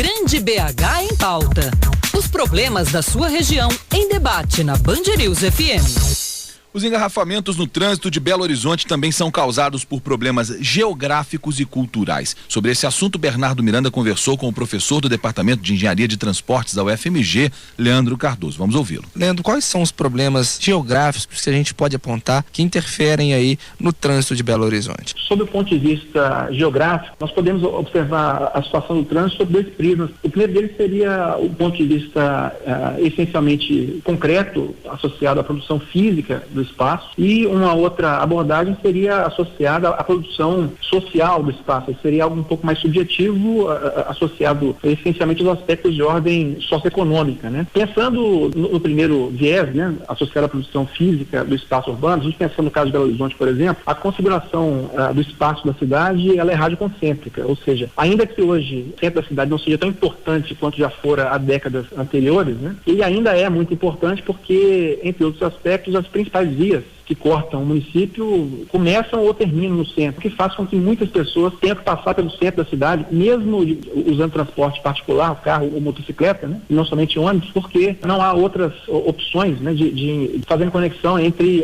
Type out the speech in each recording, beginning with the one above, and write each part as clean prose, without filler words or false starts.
Grande BH em pauta. Os problemas da sua região em debate na Band News FM. Os engarrafamentos no trânsito de Belo Horizonte também são causados por problemas geográficos e culturais. Sobre esse assunto, Bernardo Miranda conversou com o professor do Departamento de Engenharia de Transportes da UFMG, Leandro Cardoso. Vamos ouvi-lo. Leandro, quais são os problemas geográficos que a gente pode apontar que interferem aí no trânsito de Belo Horizonte? Sob o ponto de vista geográfico, nós podemos observar a situação do trânsito sob dois prismas. O primeiro deles seria o ponto de vista essencialmente concreto, associado à produção física do espaço, e uma outra abordagem seria associada à produção social do espaço. Seria algo um pouco mais subjetivo, associado essencialmente aos aspectos de ordem socioeconômica, né? Pensando no primeiro viés, né, associado à produção física do espaço urbano, a gente pensando no caso de Belo Horizonte, por exemplo, a configuração do espaço da cidade, ela é radioconcêntrica, ou seja, ainda que hoje o centro da cidade não seja tão importante quanto já fora há décadas anteriores, né, ele ainda é muito importante porque, entre outros aspectos, as principais vias que cortam o município começam ou terminam no centro, o que faz com que muitas pessoas tentem passar pelo centro da cidade, mesmo usando transporte particular, o carro ou motocicleta, né? E não somente ônibus, porque não há outras opções, né, de fazer conexão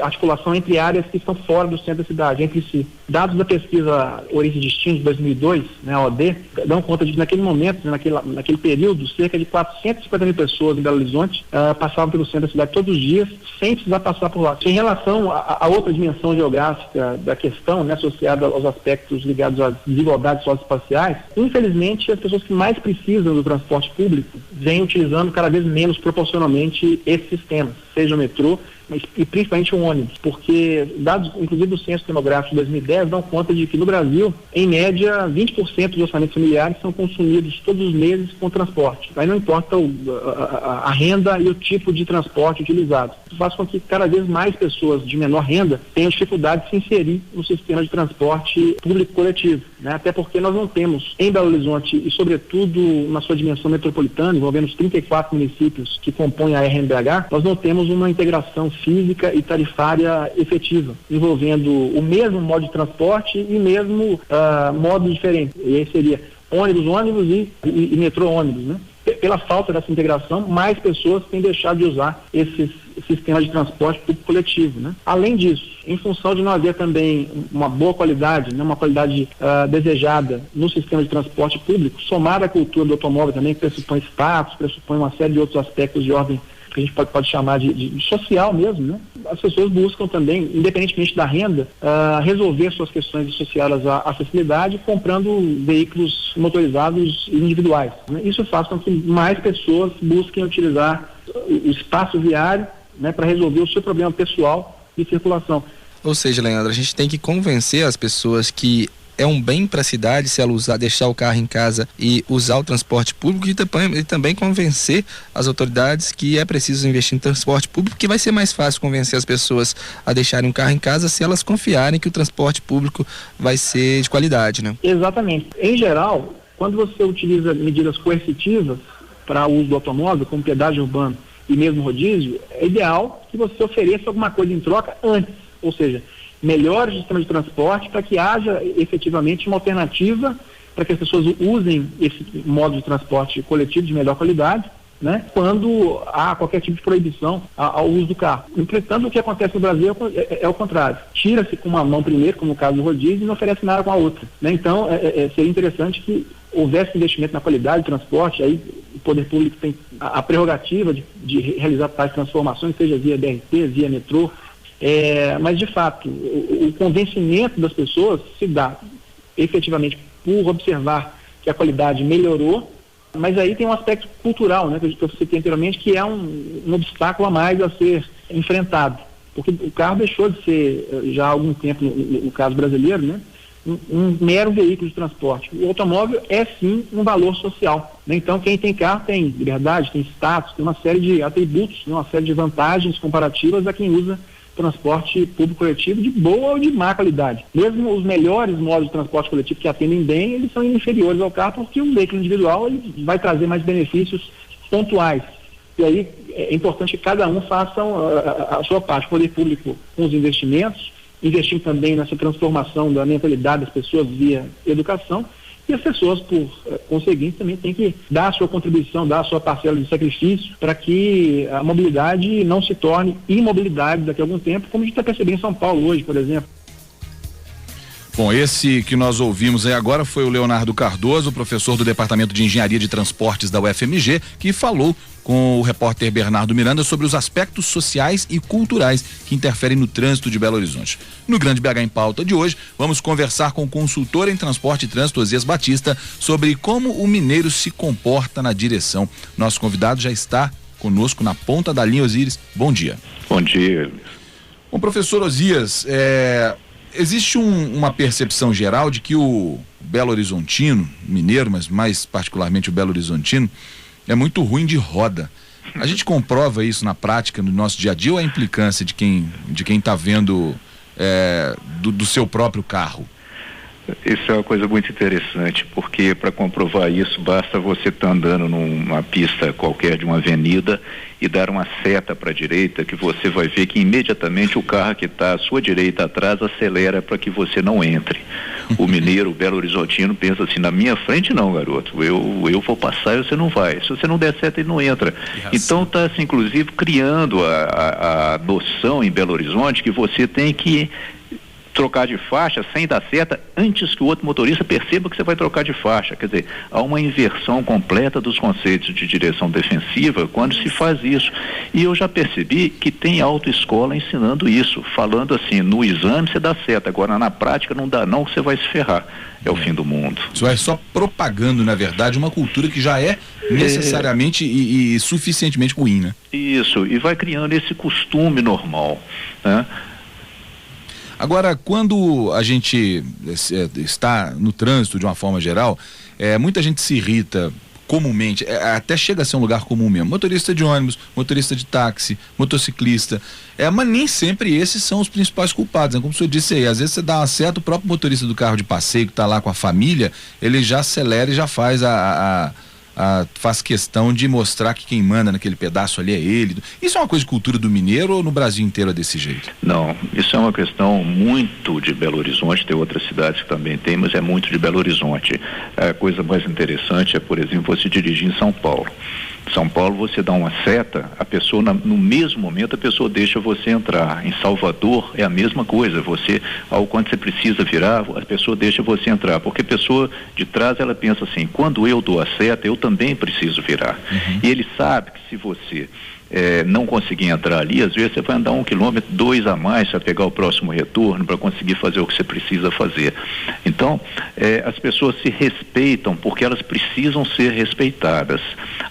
articulação entre áreas que estão fora do centro da cidade, entre si. Dados da pesquisa Origem e Destino de 2002, né, a OD, dão conta de que naquele momento, naquele período, cerca de 450 mil pessoas em Belo Horizonte passavam pelo centro da cidade todos os dias, sem precisar passar por lá. Em relação a outra dimensão geográfica da questão, né, associada aos aspectos ligados às desigualdades socioespaciais, infelizmente as pessoas que mais precisam do transporte público vêm utilizando cada vez menos proporcionalmente esses sistemas, seja o metrô, e principalmente o ônibus, porque dados, inclusive do Censo Demográfico de 2010, dão conta de que no Brasil, em média, 20% dos orçamentos familiares são consumidos todos os meses com transporte. Aí não importa a renda e o tipo de transporte utilizado. Isso faz com que cada vez mais pessoas de menor renda tenham dificuldade de se inserir no sistema de transporte público coletivo, né? Até porque nós não temos em Belo Horizonte, e sobretudo na sua dimensão metropolitana, envolvendo os 34 municípios que compõem a RMBH, nós não temos uma integração física e tarifária efetiva, envolvendo o mesmo modo de transporte e mesmo modo diferente. E aí seria ônibus e metrô-ônibus, né? Pela falta dessa integração, mais pessoas têm deixado de usar esses sistemas de transporte público coletivo, né? Além disso, em função de não haver também uma boa qualidade, né, uma qualidade desejada no sistema de transporte público, somada à cultura do automóvel também, que pressupõe status, pressupõe uma série de outros aspectos de ordem que a gente pode chamar de social mesmo, né? As pessoas buscam também, independentemente da renda, resolver suas questões associadas à acessibilidade comprando veículos motorizados individuais, né? Isso faz com que mais pessoas busquem utilizar o espaço viário, né, para resolver o seu problema pessoal de circulação. Ou seja, Leandro, a gente tem que convencer as pessoas que é um bem para a cidade se ela deixar o carro em casa e usar o transporte público, e também convencer as autoridades que é preciso investir em transporte público, que vai ser mais fácil convencer as pessoas a deixarem o carro em casa se elas confiarem que o transporte público vai ser de qualidade, né? Exatamente. Em geral, quando você utiliza medidas coercitivas para o uso do automóvel, como pedágio urbano e mesmo rodízio, é ideal que você ofereça alguma coisa em troca antes, ou seja, melhore o sistema de transporte para que haja efetivamente uma alternativa para que as pessoas usem esse modo de transporte coletivo de melhor qualidade, né, quando há qualquer tipo de proibição ao uso do carro. Entretanto, o que acontece no Brasil é o contrário. Tira-se com uma mão primeiro, como no caso do rodízio, e não oferece nada com a outra, né? Então, seria interessante que houvesse investimento na qualidade do transporte. Aí o poder público tem a prerrogativa de realizar tais transformações, seja via BRT, via metrô, mas de fato o convencimento das pessoas se dá efetivamente por observar que a qualidade melhorou, mas aí tem um aspecto cultural, né, que eu citei anteriormente, que é um obstáculo a mais a ser enfrentado, porque o carro deixou de ser já há algum tempo, no caso brasileiro, né, um mero veículo de transporte. O automóvel é sim um valor social, né? Então quem tem carro tem liberdade, tem status, tem uma série de atributos, né, uma série de vantagens comparativas a quem usa transporte público coletivo de boa ou de má qualidade. Mesmo os melhores modos de transporte coletivo que atendem bem, eles são inferiores ao carro, porque um veículo individual ele vai trazer mais benefícios pontuais. E aí é importante que cada um faça a sua parte. O poder público com os investimentos, investindo também nessa transformação da mentalidade das pessoas via educação, e as pessoas, por conseguinte, também têm que dar a sua contribuição, dar a sua parcela de sacrifício para que a mobilidade não se torne imobilidade daqui a algum tempo, como a gente está percebendo em São Paulo hoje, por exemplo. Bom, esse que nós ouvimos aí agora foi o Leonardo Cardoso, professor do Departamento de Engenharia de Transportes da UFMG, que falou com o repórter Bernardo Miranda sobre os aspectos sociais e culturais que interferem no trânsito de Belo Horizonte. No Grande BH em Pauta de hoje, vamos conversar com o consultor em transporte e trânsito, Osias Batista, sobre como o mineiro se comporta na direção. Nosso convidado já está conosco na ponta da linha. Osiris, bom dia. Bom dia. Bom, professor Osias, existe uma percepção geral de que o Belo Horizontino, mineiro, mas mais particularmente o Belo Horizontino, é muito ruim de roda. A gente comprova isso na prática, no nosso dia a dia, ou a implicância de quem está vendo do seu próprio carro? Isso é uma coisa muito interessante, porque para comprovar isso basta você estar andando numa pista qualquer de uma avenida e dar uma seta para a direita, que você vai ver que imediatamente o carro que está à sua direita atrás acelera para que você não entre. O mineiro, o Belo Horizontino pensa assim: na minha frente não, garoto, eu vou passar e você não vai. Se você não der seta, ele não entra. Então está assim, inclusive criando a noção em Belo Horizonte que você tem que trocar de faixa sem dar seta antes que o outro motorista perceba que você vai trocar de faixa. Quer dizer, há uma inversão completa dos conceitos de direção defensiva quando se faz isso. E eu já percebi que tem autoescola ensinando isso, falando assim: no exame você dá seta, agora na prática não dá não, que você vai se ferrar. É o fim do mundo. Isso é só propagando, na verdade, uma cultura que já é necessariamente e suficientemente ruim, né? Isso, e vai criando esse costume normal, né? Agora, quando a gente está no trânsito de uma forma geral, muita gente se irrita comumente, até chega a ser um lugar comum mesmo. Motorista de ônibus, motorista de táxi, motociclista, mas nem sempre esses são os principais culpados, né? Como o senhor disse aí, às vezes você dá uma seta, o próprio motorista do carro de passeio que está lá com a família, ele já acelera e já faz faz questão de mostrar que quem manda naquele pedaço ali é ele. Isso é uma coisa de cultura do mineiro ou no Brasil inteiro é desse jeito? Não, isso é uma questão muito de Belo Horizonte, tem outras cidades que também tem, mas é muito de Belo Horizonte. A coisa mais interessante é, por exemplo, você dirigir em São Paulo. São Paulo, você dá uma seta, a pessoa, no mesmo momento, a pessoa deixa você entrar. Em Salvador é a mesma coisa, quando você precisa virar, a pessoa deixa você entrar, porque a pessoa de trás, ela pensa assim: quando eu dou a seta, eu também preciso virar. E ele sabe que se você não conseguir entrar ali, às vezes você vai andar 1 quilômetro, 2 a mais para pegar o próximo retorno, para conseguir fazer o que você precisa fazer. Então, as pessoas se respeitam porque elas precisam ser respeitadas.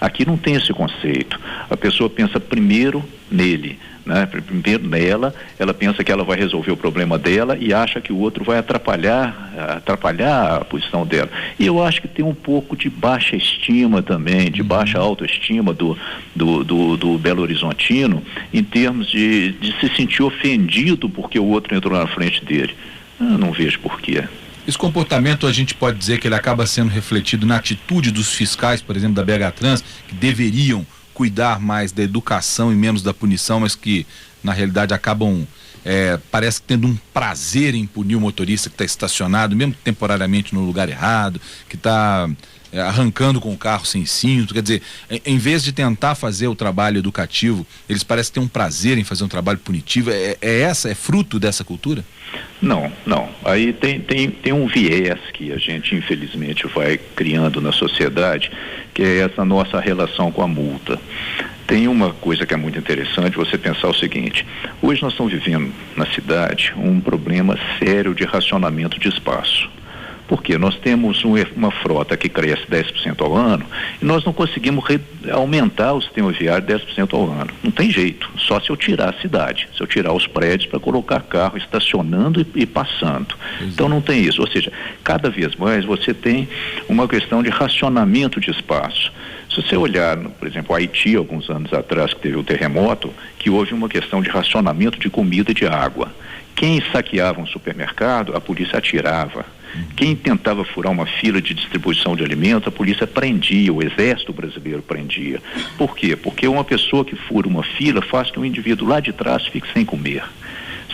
Aqui não tem esse conceito. A pessoa pensa primeiro nele, né? Primeiro nela, ela pensa que ela vai resolver o problema dela e acha que o outro vai atrapalhar a posição dela. E eu acho que tem um pouco de baixa estima também, de baixa autoestima do Belo Horizontino, em termos de se sentir ofendido porque o outro entrou na frente dele. Eu não vejo porquê. Esse comportamento, a gente pode dizer que ele acaba sendo refletido na atitude dos fiscais, por exemplo, da BH Trans, que deveriam cuidar mais da educação e menos da punição, mas que na realidade acabam parece que tendo um prazer em punir o motorista que está estacionado, mesmo temporariamente no lugar errado, que está arrancando com o carro sem cinto. Quer dizer, em vez de tentar fazer o trabalho educativo, eles parecem ter um prazer em fazer um trabalho punitivo. É fruto dessa cultura? Não. Aí tem um viés que a gente infelizmente vai criando na sociedade, que é essa nossa relação com a multa. Tem uma coisa que é muito interessante você pensar o seguinte: hoje nós estamos vivendo na cidade um problema sério de racionamento de espaço. Porque nós temos uma frota que cresce 10% ao ano e nós não conseguimos aumentar o sistema viário 10% ao ano. Não tem jeito, só se eu tirar a cidade, se eu tirar os prédios para colocar carro estacionando e passando. Então não tem isso, ou seja, cada vez mais você tem uma questão de racionamento de espaço. Se você olhar, por exemplo, Haiti, alguns anos atrás, que teve o terremoto, que houve uma questão de racionamento de comida e de água. Quem saqueava um supermercado, a polícia atirava. Quem tentava furar uma fila de distribuição de alimentos, a polícia prendia, o exército brasileiro prendia. Por quê? Porque uma pessoa que fura uma fila faz que um indivíduo lá de trás fique sem comer.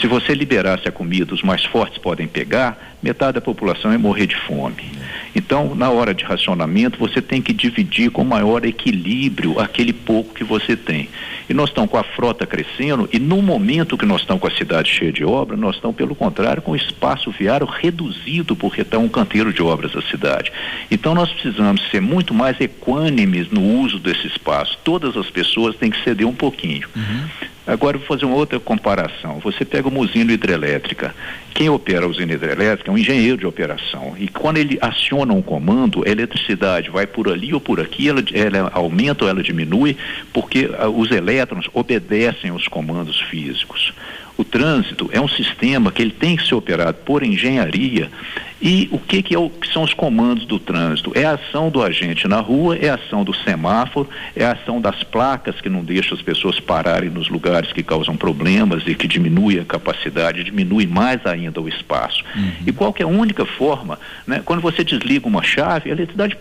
Se você liberasse a comida, os mais fortes podem pegar, metade da população ia morrer de fome. Então, na hora de racionamento, você tem que dividir com maior equilíbrio aquele pouco que você tem. E nós estamos com a frota crescendo, e no momento que nós estamos com a cidade cheia de obra, nós estamos, pelo contrário, com o espaço viário reduzido, porque está um canteiro de obras da cidade. Então, nós precisamos ser muito mais equânimes no uso desse espaço. Todas as pessoas têm que ceder um pouquinho. Agora, vou fazer uma outra comparação. Você pega uma usina hidrelétrica. Quem opera a usina hidrelétrica é um engenheiro de operação. E quando ele aciona um comando, a eletricidade vai por ali ou por aqui, ela aumenta ou ela diminui, porque os elétrons obedecem aos comandos físicos. O trânsito é um sistema que ele tem que ser operado por engenharia. E o que são os comandos do trânsito? É a ação do agente na rua, é a ação do semáforo, é a ação das placas que não deixam as pessoas pararem nos lugares que causam problemas e que diminui a capacidade, diminui mais ainda o espaço. E qual que é a única forma, né? Quando você desliga uma chave, a eletricidade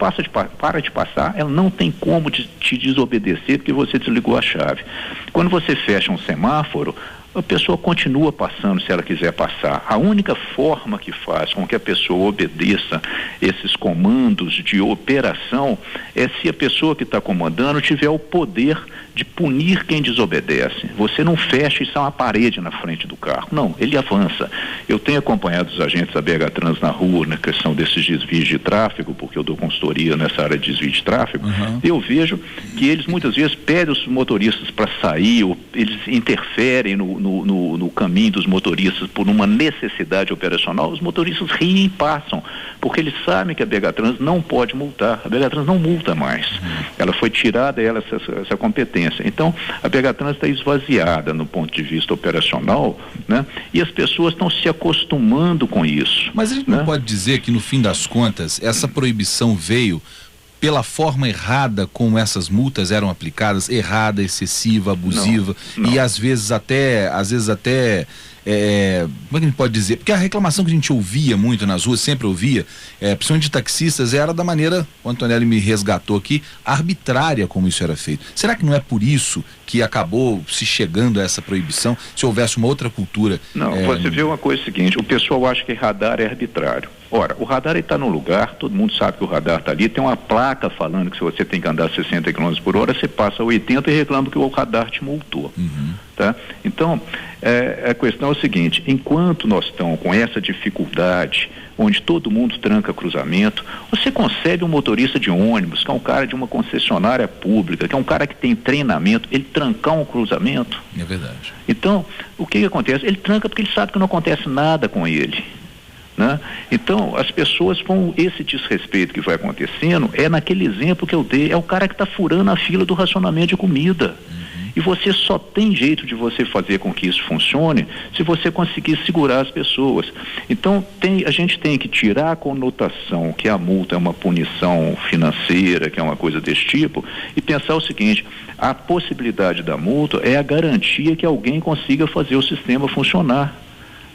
para de passar, ela não tem como te desobedecer porque você desligou a chave. Quando você fecha um semáforo, a pessoa continua passando se ela quiser passar. A única forma que faz com que a pessoa obedeça esses comandos de operação é se a pessoa que está comandando tiver o poder de punir quem desobedece. Você não fecha e sai uma parede na frente do carro. Não, ele avança. Eu tenho acompanhado os agentes da BH Trans na rua, na questão desses desvios de tráfego, porque eu dou consultoria nessa área de desvio de tráfego. Eu vejo que eles muitas vezes pedem os motoristas para sair, ou eles interferem no caminho dos motoristas por uma necessidade operacional. Os motoristas riem e passam, porque eles sabem que a BH Trans não pode multar. A BH Trans não multa mais. Ela foi tirada essa competência. Então, a BH Trans está esvaziada no ponto de vista operacional, né? E as pessoas estão se acostumando com isso. Mas a gente não pode dizer que, no fim das contas, essa proibição veio pela forma errada como essas multas eram aplicadas, errada, excessiva, abusiva, não. E às vezes até como é que a gente pode dizer? Porque a reclamação que a gente ouvia muito nas ruas, sempre ouvia, principalmente de taxistas, era da maneira, o Antonelli me resgatou aqui, arbitrária como isso era feito. Será que não é por isso que acabou se chegando a essa proibição, se houvesse uma outra cultura? Não, você vê uma coisa seguinte, o pessoal acha que radar é arbitrário. Ora, o radar está num lugar, todo mundo sabe que o radar está ali, tem uma placa falando que se você tem que andar 60 km por hora, você passa 80 e reclama que o radar te multou. Tá? Então, a questão é o seguinte, enquanto nós estamos com essa dificuldade, onde todo mundo tranca cruzamento, você consegue um motorista de ônibus, que é um cara de uma concessionária pública, que é um cara que tem treinamento, ele trancar um cruzamento? É verdade. Então, o que acontece? Ele tranca porque ele sabe que não acontece nada com ele. Né? Então, as pessoas com esse desrespeito que vai acontecendo, é naquele exemplo que eu dei, é o cara que está furando a fila do racionamento de comida. E você só tem jeito de você fazer com que isso funcione se você conseguir segurar as pessoas. Então, a gente tem que tirar a conotação que a multa é uma punição financeira, que é uma coisa desse tipo, e pensar o seguinte, a possibilidade da multa é a garantia que alguém consiga fazer o sistema funcionar.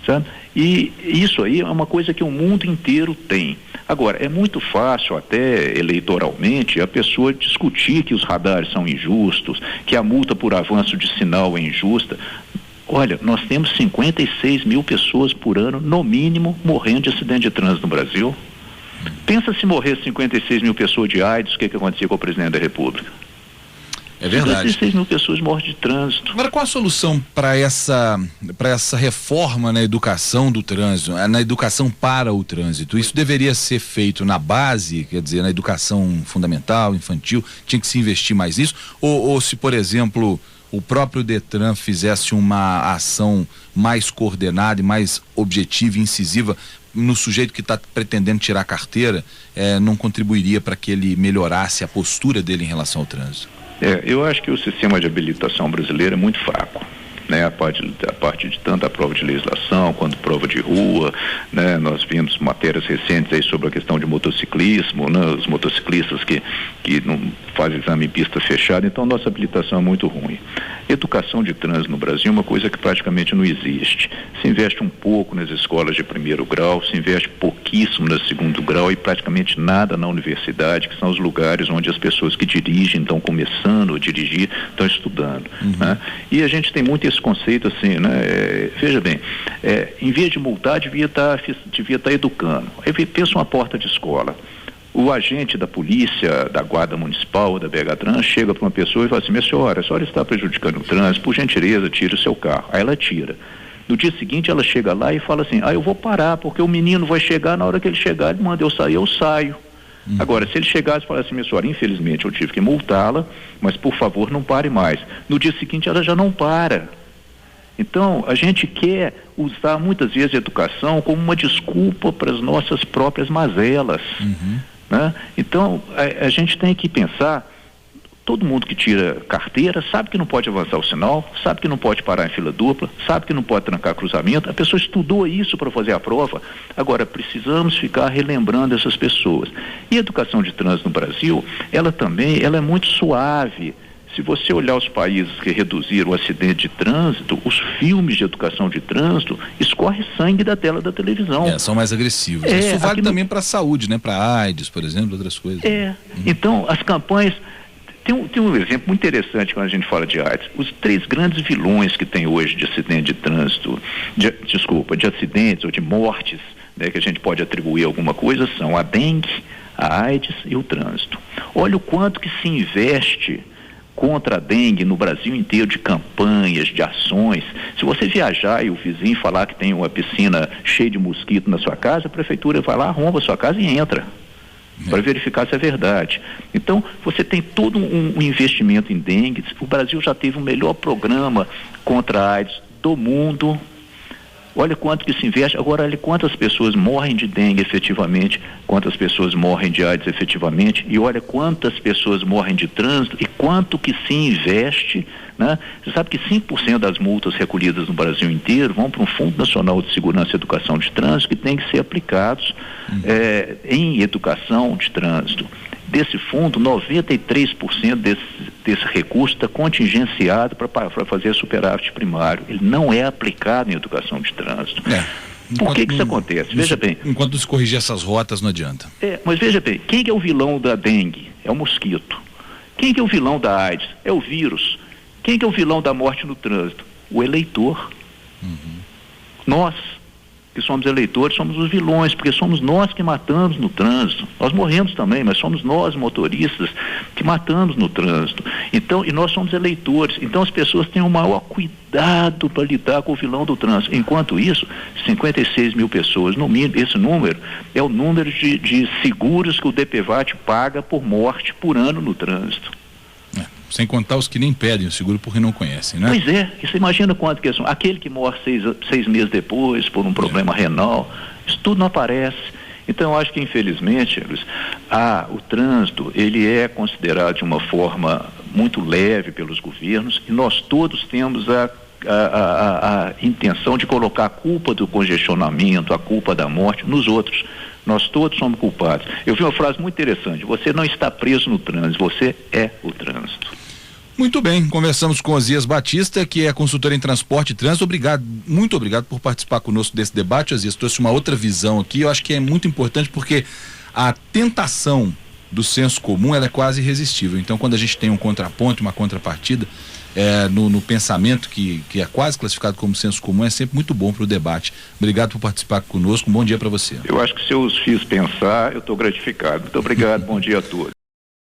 Sabe? E isso aí é uma coisa que o mundo inteiro tem. Agora, é muito fácil, até eleitoralmente, a pessoa discutir que os radares são injustos, que a multa por avanço de sinal é injusta. Olha, nós temos 56 mil pessoas por ano, no mínimo, morrendo de acidente de trânsito no Brasil. Pensa se morrer 56 mil pessoas de AIDS, o que acontecia com o presidente da República? É verdade. 56 mil pessoas morrem de trânsito. Agora, qual a solução para essa reforma na educação do trânsito, na educação para o trânsito? Isso deveria ser feito na base, quer dizer, na educação fundamental, infantil, tinha que se investir mais nisso? Ou se, por exemplo, o próprio Detran fizesse uma ação mais coordenada e mais objetiva e incisiva no sujeito que está pretendendo tirar a carteira, não contribuiria para que ele melhorasse a postura dele em relação ao trânsito? Eu acho que o sistema de habilitação brasileiro é muito fraco, né? A parte de tanto a prova de legislação quanto prova de rua, né? Nós vimos matérias recentes aí sobre a questão de motociclismo, né? Os motociclistas que não fazem exame em pista fechada, então nossa habilitação é muito ruim. Educação de trânsito no Brasil é uma coisa que praticamente não existe. Se investe um pouco nas escolas de primeiro grau, se investe pouquíssimo no segundo grau e praticamente nada na universidade, que são os lugares onde as pessoas que dirigem, estão começando a dirigir, estão estudando. Né? E a gente tem muito esse conceito assim, né? Veja bem, em vez de multar, devia estar educando. Aí pensa uma porta de escola. O agente da polícia, da guarda municipal, da BH Trans, chega para uma pessoa e fala assim: minha senhora, a senhora está prejudicando o trânsito, por gentileza, tire o seu carro. Aí ela tira. No dia seguinte ela chega lá e fala assim: eu vou parar, porque o menino vai chegar, na hora que ele chegar ele manda eu sair, eu saio. Agora, se ele chegasse e falasse assim: minha senhora, infelizmente eu tive que multá-la, mas por favor não pare mais. No dia seguinte ela já não para. Então, a gente quer usar muitas vezes a educação como uma desculpa para as nossas próprias mazelas. Né? Então, a gente tem que pensar, todo mundo que tira carteira sabe que não pode avançar o sinal, sabe que não pode parar em fila dupla, sabe que não pode trancar cruzamento, a pessoa estudou isso para fazer a prova. Agora, precisamos ficar relembrando essas pessoas. E a educação de trânsito no Brasil, ela é muito suave. Se você olhar os países que reduziram o acidente de trânsito, os filmes de educação de trânsito, escorre sangue da tela da televisão. São mais agressivos. Isso vale também para a saúde, né? Para a AIDS, por exemplo, outras coisas. Então, as campanhas... Tem um exemplo muito interessante quando a gente fala de AIDS. Os 3 grandes vilões que tem hoje de acidente de trânsito, de acidentes ou de mortes, né, que a gente pode atribuir alguma coisa, são a dengue, a AIDS e o trânsito. Olha o quanto que se investe contra a dengue no Brasil inteiro, de campanhas, de ações. Se você viajar e o vizinho falar que tem uma piscina cheia de mosquito na sua casa, a prefeitura vai lá, arromba a sua casa e entra para verificar se é verdade. Então, você tem todo um investimento em dengue. O Brasil já teve o melhor programa contra a AIDS do mundo. Olha quanto que se investe. Agora, olha quantas pessoas morrem de dengue efetivamente, quantas pessoas morrem de AIDS efetivamente, e olha quantas pessoas morrem de trânsito e quanto que se investe, né? Você sabe que 5% das multas recolhidas no Brasil inteiro vão para um Fundo Nacional de Segurança e Educação de Trânsito, que tem que ser aplicados em educação de trânsito. Desse fundo, 93% desse recurso está contingenciado para fazer superávit primário. Ele não é aplicado em educação de trânsito. Por que isso acontece? Veja bem. Enquanto se corrigir essas rotas, não adianta. Mas veja bem, quem que é o vilão da dengue? É o mosquito. Quem que é o vilão da AIDS? É o vírus. Quem que é o vilão da morte no trânsito? O eleitor. Nós, que somos eleitores, somos os vilões, porque somos nós que matamos no trânsito. Nós morremos também, mas somos nós, motoristas, que matamos no trânsito. Então, e nós somos eleitores. Então, as pessoas têm o maior cuidado para lidar com o vilão do trânsito. Enquanto isso, 56 mil pessoas, no mínimo, esse número é o número de seguros que o DPVAT paga por morte por ano no trânsito. Sem contar os que nem pedem o seguro porque não conhecem, né? Pois é, você imagina quanto que é aquele que morre 6 meses depois por um problema renal, isso tudo não aparece. Então eu acho que infelizmente, Luiz, o trânsito, ele é considerado de uma forma muito leve pelos governos e nós todos temos a intenção de colocar a culpa do congestionamento, a culpa da morte nos outros. Nós todos somos culpados. Eu vi uma frase muito interessante: você não está preso no trânsito, você é o trânsito. Muito bem, conversamos com Osias Batista, que é consultor em transporte e trânsito. Muito obrigado por participar conosco desse debate. Osias trouxe uma outra visão aqui, eu acho que é muito importante porque a tentação do senso comum, ela é quase irresistível. Então, quando a gente tem um contraponto, uma contrapartida, no pensamento que é quase classificado como senso comum, é sempre muito bom para o debate. Obrigado por participar conosco, um bom dia para você. Eu acho que se eu os fiz pensar, eu estou gratificado. Muito obrigado, bom dia a todos.